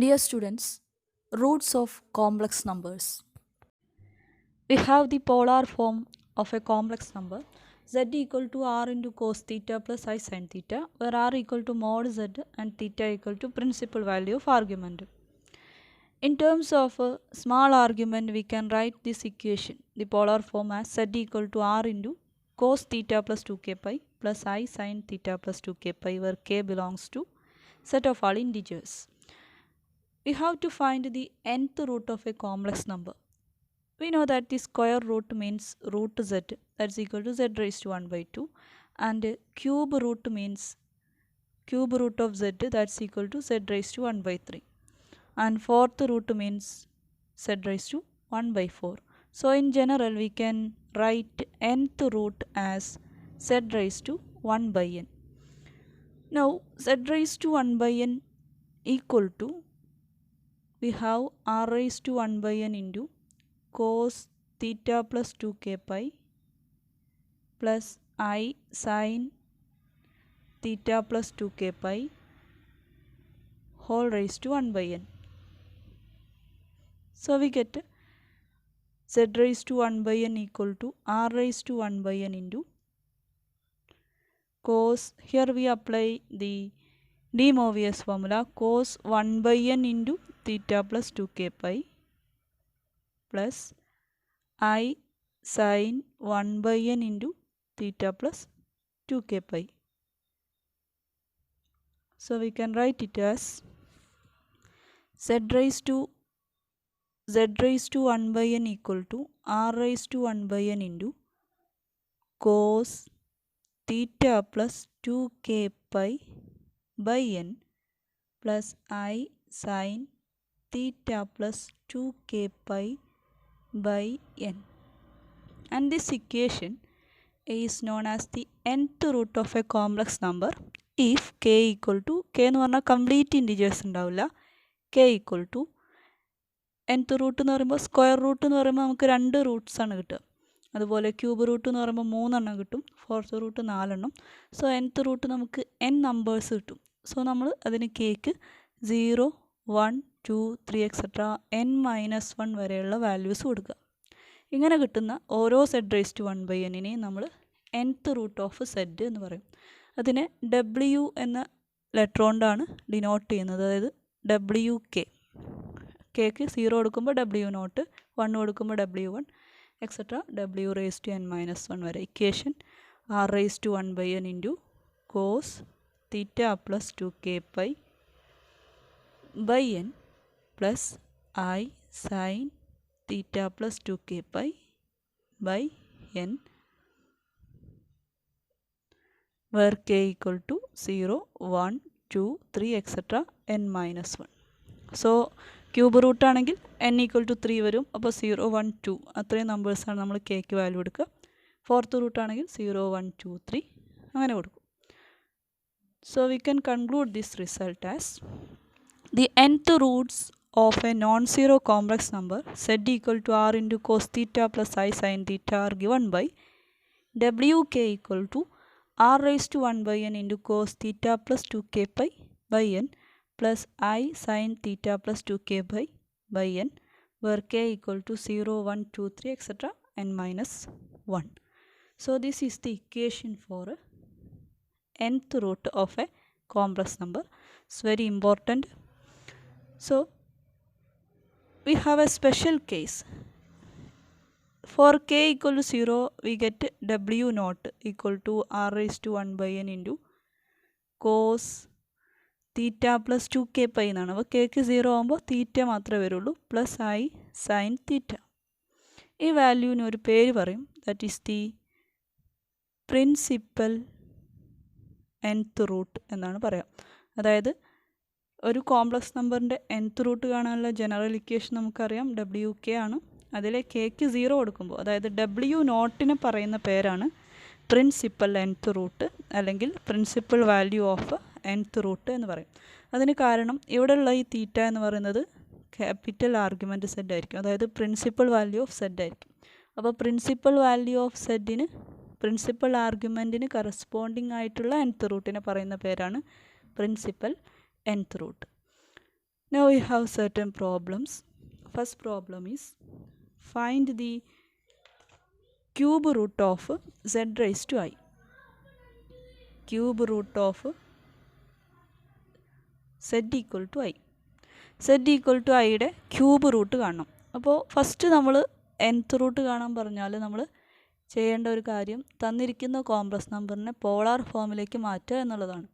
Dear students, roots of complex numbers. We have the polar form of a complex number z equal to r into cos theta plus I sin theta, where r equal to mod z and theta equal to principal value of argument. In terms of a small argument, we can write this equation, the polar form, as z equal to r into cos theta plus 2k pi plus I sin theta plus 2k pi, where k belongs to set of all integers. We have to find the nth root of a complex number. We know that the square root means root z, that's equal to z raised to 1 by 2, and cube root means cube root of z, that's equal to z raised to 1 by 3, and fourth root means z raised to 1 by 4. So in general we can write nth root as z raised to 1 by n. Now z raised to 1 by n equal to, we have r raised to 1 by n into cos theta plus 2k pi plus I sin theta plus 2k pi whole raised to 1 by n. So we get z raised to 1 by n equal to r raised to 1 by n into cos, here we apply the de Moivre's formula, cos 1 by n into theta plus 2k pi plus I sin 1 by n into theta plus 2k pi. So we can write it as z raised to 1 by n equal to r raised to 1 by n into cos theta plus 2k pi by n plus I sin theta plus 2k pi by n. And this equation is known as the nth root of a complex number if k equal to, k എന്ന് പറഞ്ഞാൽ complete integers ഉണ്ടാവില്ല, k equal to nth root എന്ന് പറയുമ്പോൾ square root എന്ന് പറയുമ്പോൾ നമുക്ക് 2 Roots ആണ് കിട്ടുക. അതുപോലെ ക്യൂബ് റൂട്ട് എന്ന് പറയുമ്പോൾ 3 എണ്ണം കിട്ടും, ഫോർത്ത് റൂട്ട് 4 എണ്ണം. സോ nth റൂട്ട് നമുക്ക് n നമ്പേഴ്സ് കിട്ടും. സോ നമ്മൾ അതിന് കേക്ക് 0, 1, 2, 3 എക്സെട്ര n-1 വരെയുള്ള വാല്യൂസ് കൊടുക്കുക. ഇങ്ങനെ കിട്ടുന്ന ഓരോ z raised to 1 by n-നെയും നമ്മൾ nth റൂട്ട് ഓഫ് z എന്ന് പറയും. അതിനെ w എന്ന ലെറ്റർ കൊണ്ടാണ് ഡിനോട്ട് ചെയ്യുന്നത്, അതായത് wk. കേക്ക് 0 കൊടുക്കുമ്പോൾ w0, 1 കൊടുക്കുമ്പോൾ w1, etcetera w raised to n-1 വരെ. Equation r raised to 1 by n into cos theta plus 2k pi by n plus I sin theta plus 2k pi by n, where k equal to 0, 1, 2, 3 etcetera n-1. So cube root ആണെങ്കിൽ n equal to 3 വരും, അപ്പോൾ 0, 1, 2 അത്രയും നമ്പേഴ്സാണ് നമ്മൾ cake value എടുക്കുക. Fourth root ആണെങ്കിൽ 0, 1, 2, 3 അങ്ങനെ കൊടുക്കും. So we can conclude this result as the nth roots of a non-zero complex number z equal to r into cos theta plus I sin theta are given by wk equal to r raised to 1 by n into cos theta plus 2k pi by n plus I sin theta plus 2k pi by n, where k equal to 0, 1, 2, 3 etc. n-1. So this is the equation for nth root of a complex number. It's very important. So we have a special case. For k equal to 0, we get w0 equal to r raised to 1 by n into cos theta plus 2k pi എന്നാണ്. അപ്പോൾ cake 0 ആകുമ്പോൾ തീറ്റ മാത്രമേ വരുള്ളൂ, plus I sin തീറ്റ. ഈ വാല്യൂവിന് ഒരു പേര് പറയും, that is the principal nth root എന്നാണ് പറയാം. അതായത് ഒരു കോംപ്ലക്സ് നമ്പറിൻ്റെ nth റൂട്ട് കാണാനുള്ള ജനറൽ ഇക്വേഷൻ നമുക്കറിയാം wk ആണ്. അതിലെ കേക്ക് 0 കൊടുക്കുമ്പോൾ, അതായത് w0നെ പറയുന്ന പേരാണ് പ്രിൻസിപ്പൽ nth റൂട്ട് അല്ലെങ്കിൽ principal value of nth root എന്ന് പറയും. അതിന് കാരണം ഇവിടെയുള്ള ഈ തീറ്റ എന്ന് പറയുന്നത് ക്യാപിറ്റൽ ആർഗ്യുമെൻറ്റ് സെഡ് ആയിരിക്കും, അതായത് പ്രിൻസിപ്പൽ വാല്യൂ ഓഫ് സെഡ് ആയിരിക്കും. അപ്പോൾ പ്രിൻസിപ്പൽ വാല്യൂ ഓഫ് സെഡിന്, പ്രിൻസിപ്പൽ ആർഗ്യുമെൻറ്റിന് കറസ്പോണ്ടിങ് ആയിട്ടുള്ള nth റൂട്ടിനെ പറയുന്ന പേരാണ് principal nth root. Now we have certain problems. First problem is find the cube root of z raised to I. Cube root of z equal to I. z equal to ഐയുടെ cube root കാണണം. അപ്പോൾ first നമ്മൾ nth root കാണാൻ പറഞ്ഞാൽ നമ്മൾ ചെയ്യേണ്ട ഒരു കാര്യം തന്നിരിക്കുന്ന കോംപ്ലക്സ് നമ്പറിനെ പോളാർ ഫോമിലേക്ക് മാറ്റുക എന്നുള്ളതാണ്.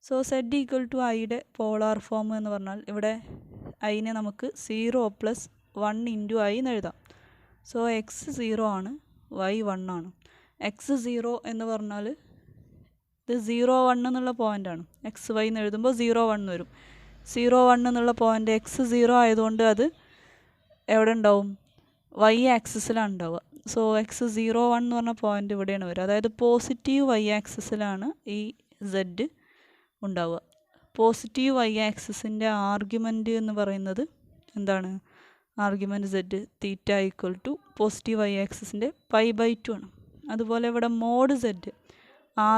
സോ z ഈക്വൽ ടു ഐയുടെ പോളാർ ഫോം എന്ന് പറഞ്ഞാൽ ഇവിടെ ഐനെ നമുക്ക് 0 + 1 ഇൻറ്റു ഐ എന്ന് എഴുതാം. സോ x 0 ആണ്, y 1 ആണ്. x 0 എന്ന് പറഞ്ഞാൽ ഇത് 0 1 എന്നുള്ള പോയിൻ്റാണ്. എക്സ് വൈ എന്ന് എഴുതുമ്പോൾ 0 1 വരും. 0 1 എന്നുള്ള പോയിൻ്റ് x 0 ആയതുകൊണ്ട് അത് എവിടെ ഉണ്ടാവും? y ആക്സിസിലാണ് ഉണ്ടാവുക. സോ x 0 1 എന്ന് പറഞ്ഞ പോയിൻ്റ് ഇവിടെയാണ് വരിക. അതായത് പോസിറ്റീവ് y ആക്സിസിലാണ് ഈ z ഉണ്ടാവുക. പോസിറ്റീവ് y ആക്സിസിൻ്റെ ആർഗ്യുമെൻ്റ് എന്ന് പറയുന്നത് എന്താണ്? Argument z theta equal to positive y ആക്സിസിൻ്റെ π/2 ആണ്. അതുപോലെ ഇവിടെ മോഡ് z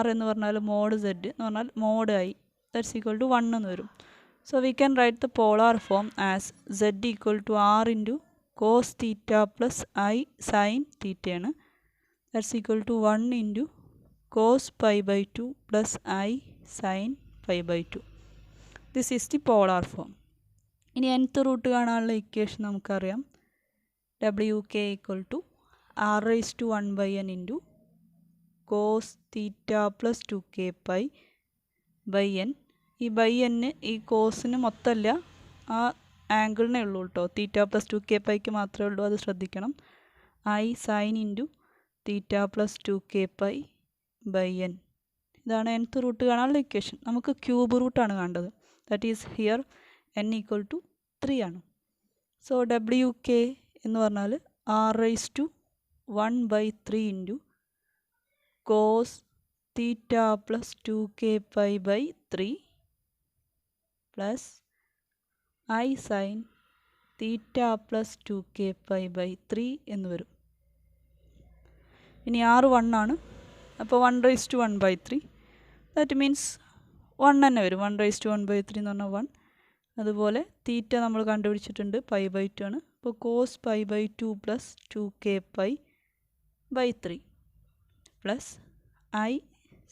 r എന്ന് പറഞ്ഞാൽ മോഡ് z എന്ന് പറഞ്ഞാൽ mod i that's equal to 1 എന്ന് വരും. So we can write the polar form as z equal to r into cos theta plus i sine തീറ്റയാണ്. That's equal to 1 into cos π/2 plus i sine π/2. This is the polar form. ഇനി nth root കാണാനുള്ള equation നമുക്കറിയാം. wk equal to r raise to 1/n into cos theta plus 2k pi by n. ഈ by n ഈ കോസിന് മൊത്തമല്ല, ആ ആംഗിളിനേ ഉള്ളൂ കേട്ടോ. തീറ്റ plus 2k പൈക്ക് മാത്രമേ ഉള്ളൂ, അത് ശ്രദ്ധിക്കണം. I sine into theta plus 2k pi by n. ഇതാണ് nth റൂട്ട് കാണാനുള്ള ഇക്വേഷൻ. നമുക്ക് ക്യൂബ് റൂട്ടാണ് കാണേണ്ടത്. That is here n equal to 3 ആണ്. സോ wk എന്ന് പറഞ്ഞാൽ r raise to 1/3 into cos theta plus 2k pi by 3 plus I sine theta plus 2k pi by 3 എന്ന് വരും. ഇനി r 1 ആണ്, അപ്പോൾ 1 റൈസ് ടു 1/3 ദാറ്റ് മീൻസ് 1 തന്നെ വരും. 1 റൈസ് ടു 1/3 എന്ന് പറഞ്ഞാൽ 1. അതുപോലെ തീറ്റ നമ്മൾ കണ്ടുപിടിച്ചിട്ടുണ്ട്, π/2 ആണ്. അപ്പോൾ cos π/2 plus 2k pi by 3 plus I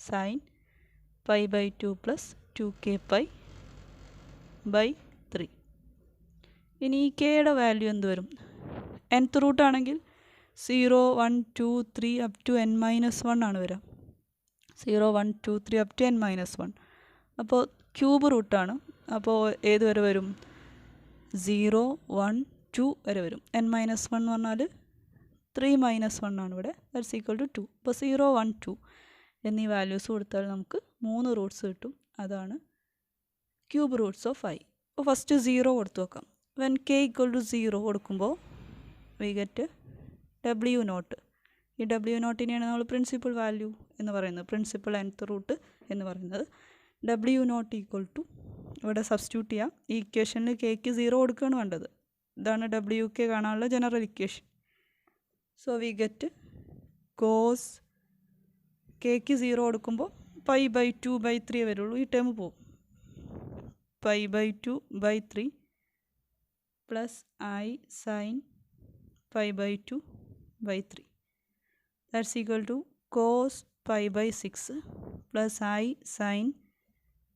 sine π/2 plus 2k pi by 3. ഇനി ഈ കെയുടെ വാല്യൂ എന്ത് വരും? nth റൂട്ട് ആണെങ്കിൽ 0 1 2 3 അപ് ടു n-1 ആണ് വരിക. 0 1 2 3 അപ് ടു n-1. അപ്പോൾ ക്യൂബ് റൂട്ടാണ്. അപ്പോൾ ഏത് വരെ വരും? 0 1 2 വരെ വരും. n-1 എന്ന് പറഞ്ഞാൽ 3 - 1 ആണ് ഇവിടെ. That's equal to 2. അപ്പോൾ 0 1 2 എന്നീ വാല്യൂസ് കൊടുത്താൽ നമുക്ക് 3 റൂട്ട്സ് കിട്ടും. അതാണ് ക്യൂബ് റൂട്ട്സ് ഓഫ് i. അപ്പോൾ ഫസ്റ്റ് 0 കൊടുത്തു നോക്കാം. വെൻ k ഈക്വൽ ടു 0 കൊടുക്കുമ്പോൾ വി ഗെറ്റ് w0. ഈ w0നെയാണ് നമ്മൾ പ്രിൻസിപ്പൽ വാല്യൂ എന്ന് പറയുന്നത്, പ്രിൻസിപ്പൽ nth റൂട്ട് എന്ന് പറയുന്നത്. w0 ഈക്വൽ ടു ഇവിടെ സബ്സ്റ്റിറ്റ്യൂട്ട് ചെയ്യാം. ഈ ഇക്വേഷനിൽ kക്ക് 0 കൊടുക്കുകയാണ് വേണ്ടത്. ഇതാണ് wk കാണാനുള്ള general equation. So we get cos kക്ക് 0 കൊടുക്കുമ്പോൾ π/2/3 വരുള്ളൂ. ഈ ടേം പോകും. π/2/3 plus I sine π/2/3 that's equal to cos π/6 plus I sine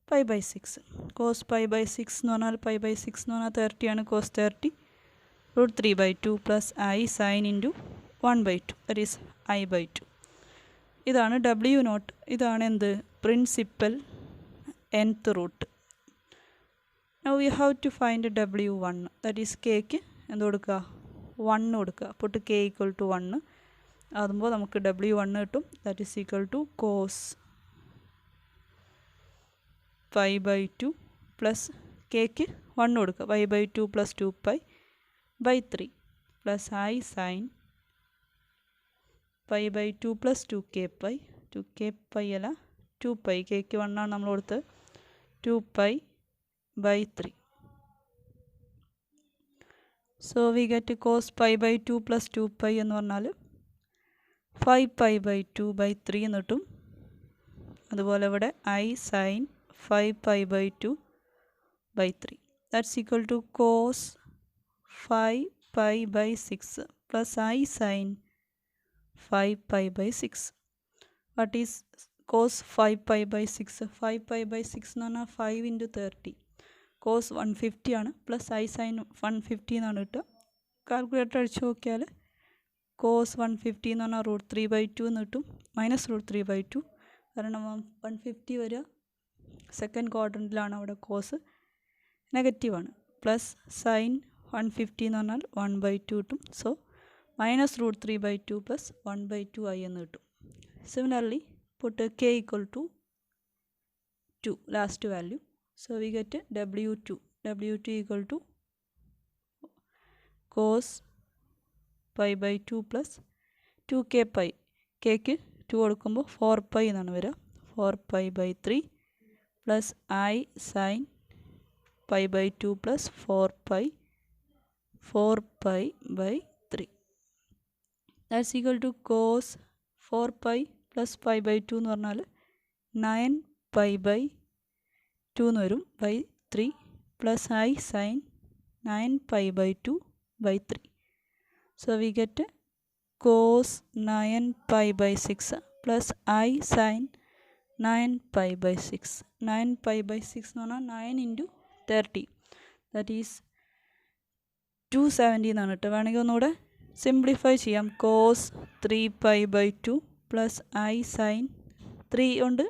π/6. Cos π/6 എന്ന് പറഞ്ഞാൽ π/6 എന്ന് പറഞ്ഞാൽ 30 ആണ്. Cos 30 √3/2 plus I sine into 1/2 that is i/2. ഇതാണ് w0. ഇതാണ് എന്ത്? Principal nth root. Now we have to find w1. that is kക്ക് എന്ത് കൊടുക്കുക? 1 കൊടുക്കുക. പുട്ട് k ഈക്വൽ ടു 1 ആകുമ്പോൾ നമുക്ക് w1 കിട്ടും. That is equal to cos π/2 plus kക്ക് 1 കൊടുക്കുക. π/2 plus 2π/3 plus I sine π/2 plus 2k pi അല്ല 2π. kക്ക് 1 ആണ് നമ്മൾ കൊടുത്തത്. 2π/3. So we get cos π/2 plus 2π എന്ന് പറഞ്ഞാൽ 5π/2/3 എന്ന് കിട്ടും. അതുപോലെ ഇവിടെ i sine 5π/2/3. that's equal to cos 5 pi by 6 plus I sin 5 pi by 6. What is cos 5 pi by 6? 5 pi by 6 എന്ന് പറഞ്ഞാൽ 5 into 30. cos 150 ആണ് പ്ലസ് I sin 150 എന്നാണ് കിട്ടുക. കാൽക്കുലേറ്റർ അടിച്ച് നോക്കിയാൽ cos 150 എന്ന് പറഞ്ഞാൽ √3/2 എന്ന് കിട്ടും, മൈനസ് √3/2. കാരണം 150 വരിക സെക്കൻഡ് ക്വാഡ്രൻറ്റിലാണ്, അവിടെ കോസ് നെഗറ്റീവാണ്. പ്ലസ് സൈൻ 150 എന്ന് പറഞ്ഞാൽ 1/2 കിട്ടും. സോ മൈനസ് √3/2 പ്ലസ് 1/2 എന്ന് കിട്ടും. Similarly, put k equal to 2, last value. So we get W2. W2 equal to cos pi by 2 plus 2k pi. k ക്ക് 2 കൊടുക്കുമ്പോൾ 4 pi എന്നാണ് വരിക. 4 pi by 3 plus I sin pi by 2 plus 4 pi by 3. That's equal to cos 4 pi plus pi by 2 എന്ന് പറഞ്ഞാൽ 9 pi by 2 എന്ന് വരും by 3 plus I sin 9 pi by 2 by 3. So we get cos 9 pi by 6 plus I sin 9 pi by 6. 9 pi by 6 എന്ന് പറഞ്ഞാൽ 9 into 30, that is 270 എന്നാണ് കേട്ടോ. വേണമെങ്കിൽ ഒന്നുകൂടെ സിംപ്ലിഫൈ ചെയ്യാം. കോസ് 3 pi by 2 പ്ലസ് I sin 3 കൊണ്ട്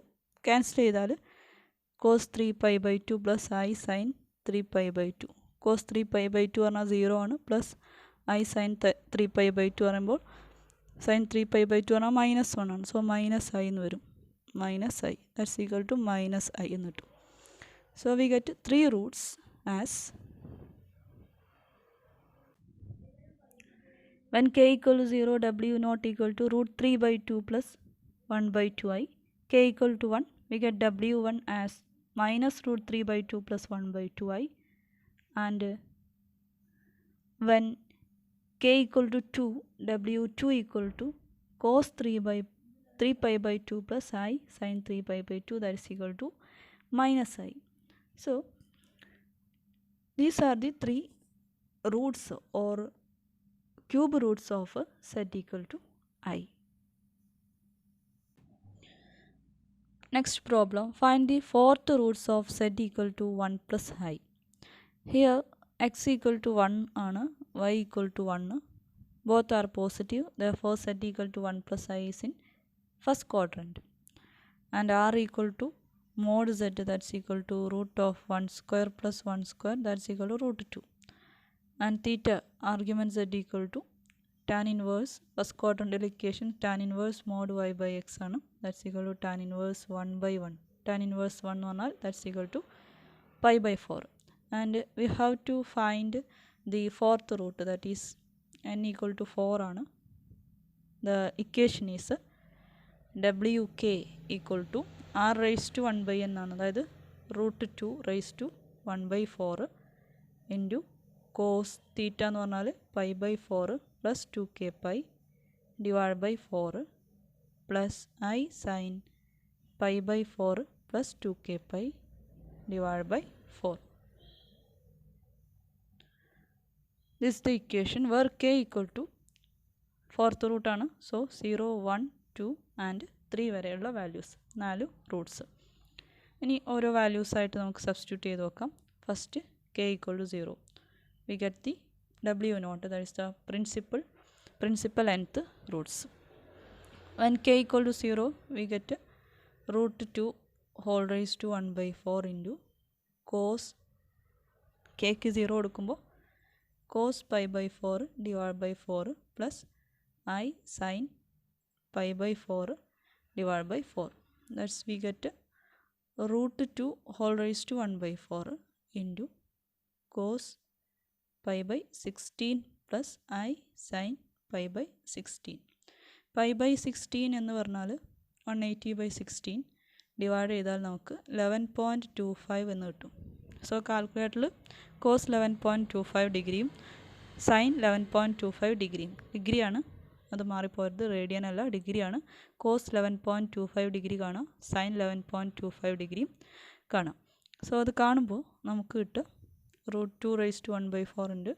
ക്യാൻസൽ ചെയ്താൽ കോസ് 3 pi by 2 പ്ലസ് I sin 3 pi by 2. Cos 3 pi by 2 പറഞ്ഞാൽ 0 ആണ്, plus I sin 3 pi by 2 പറയുമ്പോൾ sin 3 pi by 2 പറഞ്ഞാൽ -1 ആണ്. സോ മൈനസ് I എന്ന് വരും, minus I, that's equal to minus I എന്ന് കിട്ടും. So we get 3 roots as when k equal to 0, w not equal to √3/2 plus 1/2i. k equal to 1, we get w1 as minus √3/2 plus 1/2i. And when k equal to 2, w2 equal to cos 3 pi by 2 plus I sin 3 pi by 2, that is equal to minus I. So these are the 3 roots or cube roots of z equal to I. Next problem, find the fourth roots of z equal to 1 plus I. Here x equal to 1 ആണ്, y equal to 1. Both are positive, therefore z equal to 1 plus I is in first quadrant. And r equal to mod z, that's equal to root of 1 square plus 1 square, that's equal to √2. And theta argument z equal to tan inverse first quadrant equation tan inverse mod y by x ആണ്, that's equal to tan inverse 1 by 1. tan inverse 1 എന്ന് പറഞ്ഞാൽ that's equal to pi by 4. And we have to find the fourth root, that is n equal to 4 ആണ്. The equation is wk equal to r raised to 1 by n ആണ്, അതായത് √2 raised to 1 by 4 into cos theta എന്ന് പറഞ്ഞാൽ pi by 4 plus 2k pi divided by 4 plus I sin pi by 4 plus 2k pi divided by 4. This is the equation where k equal to fourth root ആണ്. So 0, 1, 2 and 3 വരെയുള്ള values, 4 Roots. ഇനി ഓരോ values ആയിട്ട് നമുക്ക് substitute ചെയ്ത് നോക്കാം. First k equal to 0, we get the w naught, that is the principal nth roots. When k equal to 0, we get √2 whole raised to 1 by 4 into cos k ക്ക് 0 കൊടുക്കുമ്പോൾ cos pi by 4 divided by 4 plus I sin pi by 4 divided by 4. That's we get √2 whole raised to 1 by 4 into cos pi by 16 plus I sin pi by 16. pi by 16 എന്ന് പറഞ്ഞാൽ 180 by 16 divide ചെയ്താൽ നമുക്ക് 11.25 എന്ന് കിട്ടും. So കാൽക്കുലേറ്ററിൽ cos 11.25 ഡിഗ്രിയും sign 11.25 ഡിഗ്രിയും, ഡിഗ്രിയാണ് അത് മാറിപ്പോയത്, റേഡിയൻ അല്ല ഡിഗ്രിയാണ്. കോസ് 11.25 ഡിഗ്രി കാണാം, സൈൻ 11.25 ഡിഗ്രിയും കാണാം. സോ അത് കാണുമ്പോൾ നമുക്ക് കിട്ടുക √2 റൈസ് ടു 1/4 ഉണ്ട്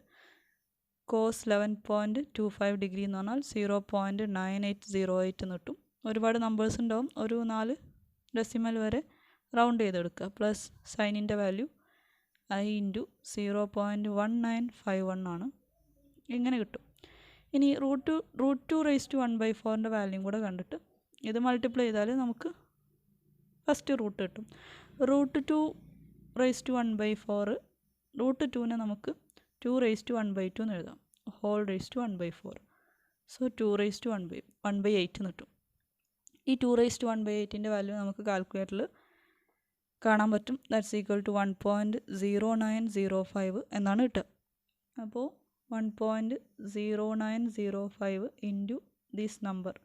cos 11.25 ഡിഗ്രി എന്ന് പറഞ്ഞാൽ 0.9808 എന്ന് കിട്ടും. ഒരുപാട് നമ്പേഴ്സ് ഉണ്ടാവും, ഒരു 4 ഡെസിമൽ വരെ റൗണ്ട് ചെയ്തെടുക്കുക. പ്ലസ് സൈനിൻ്റെ വാല്യൂ I ഇൻറ്റു 0.1951 ആണ്. ഇങ്ങനെ കിട്ടും. ഇനി √2 റൈസ് ടു 1/4ൻ്റെ വാല്യൂം കൂടെ കണ്ടിട്ട് ഇത് മൾട്ടിപ്ലൈ ചെയ്താൽ നമുക്ക് ഫസ്റ്റ് റൂട്ട് കിട്ടും. √2 റൈസ് ടു 1/4 √2നെ നമുക്ക് 2 റൈസ് ടു 1/2 എന്ന് എഴുതാം. Whole raise to 1/4. So 2 raise to 1/8 എന്ന് കിട്ടും. ഈ 2 റൈസ് ടു 1/8ൻ്റെ വാല്യൂ നമുക്ക് കാൽക്കുലേറ്ററിൽ കാണാൻ പറ്റും. ദാറ്റ്സ് ഈക്വൽ ടു 1.0905 എന്നാണ് കിട്ടുക. അപ്പോൾ 1.0905 ഇൻറ്റു ദിസ് നമ്പർ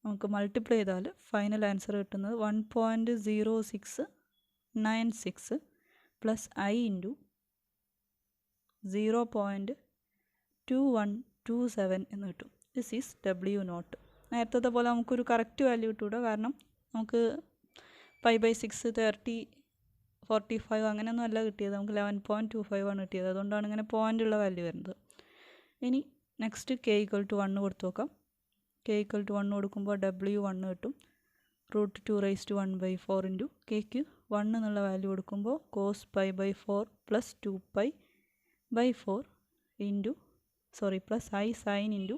നമുക്ക് മൾട്ടിപ്ലൈ ചെയ്താൽ ഫൈനൽ ആൻസർ കിട്ടുന്നത് 1.0696 പ്ലസ് I ഇൻറ്റു 0.2127 എന്ന് കിട്ടും. This is W0. നേരത്തെ പോലെ നമുക്കൊരു കറക്റ്റ് വാല്യൂ കിട്ടൂടെ, കാരണം നമുക്ക് π/6 30 45 അങ്ങനെയൊന്നും അല്ല കിട്ടിയത്, നമുക്ക് 11.25 ആണ് കിട്ടിയത്. അതുകൊണ്ടാണ് ഇങ്ങനെ പോയിൻ്റുള്ള വാല്യൂ വരുന്നത്. ഇനി നെക്സ്റ്റ് k = 1 കൊടുത്തു നോക്കാം. k = 1 കൊടുക്കുമ്പോൾ W1 കിട്ടും. √2 റൈസ് ടു 1/4 ഇൻറ്റു kക്ക് 1 എന്നുള്ള വാല്യൂ കൊടുക്കുമ്പോൾ cos π/4 plus 2π/4 into plus I sine into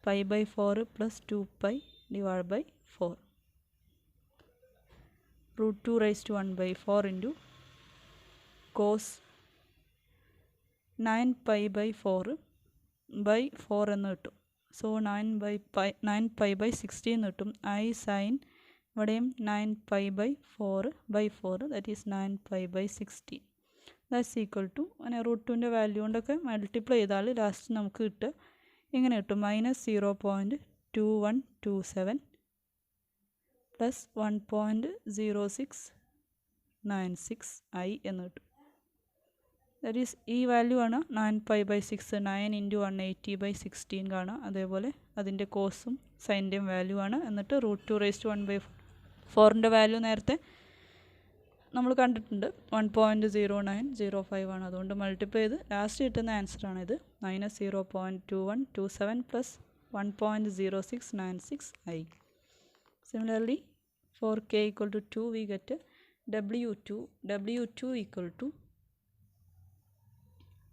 π/4 plus 2π/4 √2 raise to 1/4 into cos 9π/4 എന്ന് കിട്ടും. സോ 9π/16 എന്ന് കിട്ടും. I സൈൻ ഇവിടെയും 9π/4 that is 9π/16. That's equal to അങ്ങനെ √2ൻ്റെ വാല്യൂ കൊണ്ടൊക്കെ മൾട്ടിപ്ലൈ ചെയ്താൽ ലാസ്റ്റ് നമുക്ക് കിട്ടുക ഇങ്ങനെ കിട്ടും. -0.2127 പ്ലസ് 1.0696 എന്ന് കിട്ടും. ദാറ്റ് ഈസ് ഈ വാല്യൂ ആണ് 9π/6 9 ഇൻറ്റു 180/16 കാണാം. അതേപോലെ അതിൻ്റെ കോസും സൈൻ്റെയും വാല്യൂ ആണ്. എന്നിട്ട് √2 റൈസ് ടു 1/4ൻ്റെ വാല്യൂ നേരത്തെ നമ്മൾ കണ്ടിട്ടുണ്ട്, 1.0905 ആണ്. അതുകൊണ്ട് മൾട്ടിപ്ലൈ ചെയ്ത് ലാസ്റ്റ് കിട്ടുന്ന ആൻസറാണിത്, -0.2127 plus 1.0696. Similarly, for k equal to 2 we get W2 equal to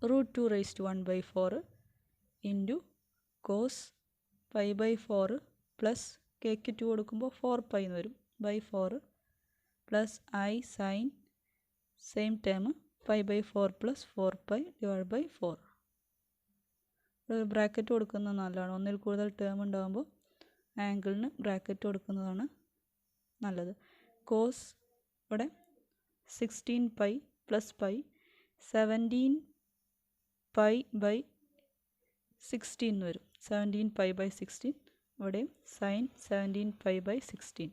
√2 raised to 1/4 into cos π/4 plus kക്ക് 2 കൊടുക്കുമ്പോൾ 4π എന്ന് വരും /4 plus I sin same term π/4 plus 4π divided by 4. Bracket കൊടുക്കുന്നത് നല്ലതാണ്. ഒന്നിൽ കൂടുതൽ ടേം ഉണ്ടാകുമ്പോൾ ആംഗിളിന് ബ്രാക്കറ്റ് കൊടുക്കുന്നതാണ് നല്ലത്. കോസ് ഇവിടെ 16π പ്ലസ് പൈ 17π/16 എന്ന് വരും. 17π/16 ഇവിടെയും സൈൻ 17π/16.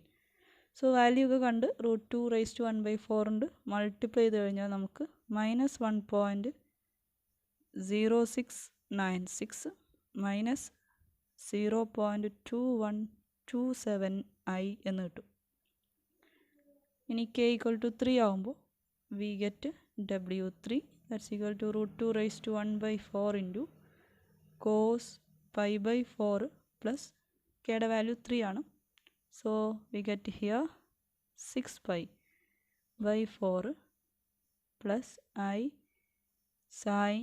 സോ വാല്യൂ ഒക്കെ കണ്ട് √2 റൈസ് ടു 1/4 ഉണ്ട്. മൾട്ടിപ്ലൈ ചെയ്ത് കഴിഞ്ഞാൽ നമുക്ക് -1.0696 മൈനസ് 0.2127i എന്ന് കിട്ടും. ഇനി k = 3 ആകുമ്പോൾ we get W3 that's equal to √2 raised to 1/4 into cos π/4 plus kയുടെ value 3 ആണ്. So we get here 6π/4 plus I sin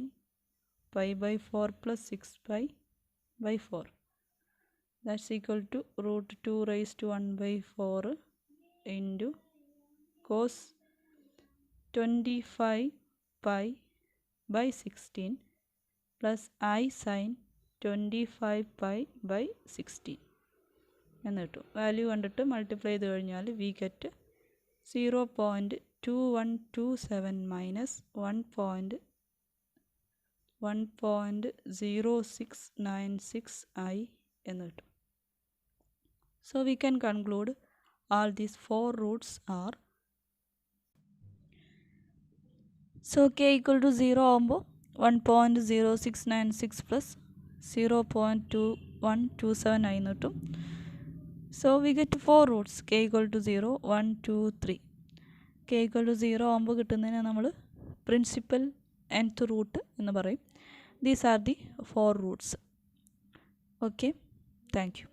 π/4 plus 6π/4. That's equal to √2 raised to 1/4 into cos 25π/16 plus I sin 25π/16 എന്ന് കിട്ടും. Value കണ്ടിട്ട് multiply ചെയ്ത് കഴിഞ്ഞാൽ we get 0.2127 minus 1.0696i എന്ന് കിട്ടും. So we can conclude all these 4 roots are. So k = 0 ആകുമ്പോൾ 1.0696 plus 0.2127i എന്ന് കിട്ടും. So we get 4 roots. K = 0, 1, 2, 3. K = 0 ആകുമ്പോൾ കിട്ടുന്നതിന് നമ്മൾ പ്രിൻസിപ്പൽ nth റൂട്ട് എന്ന് പറയും. These are the 4 Roots. Okay, thank you.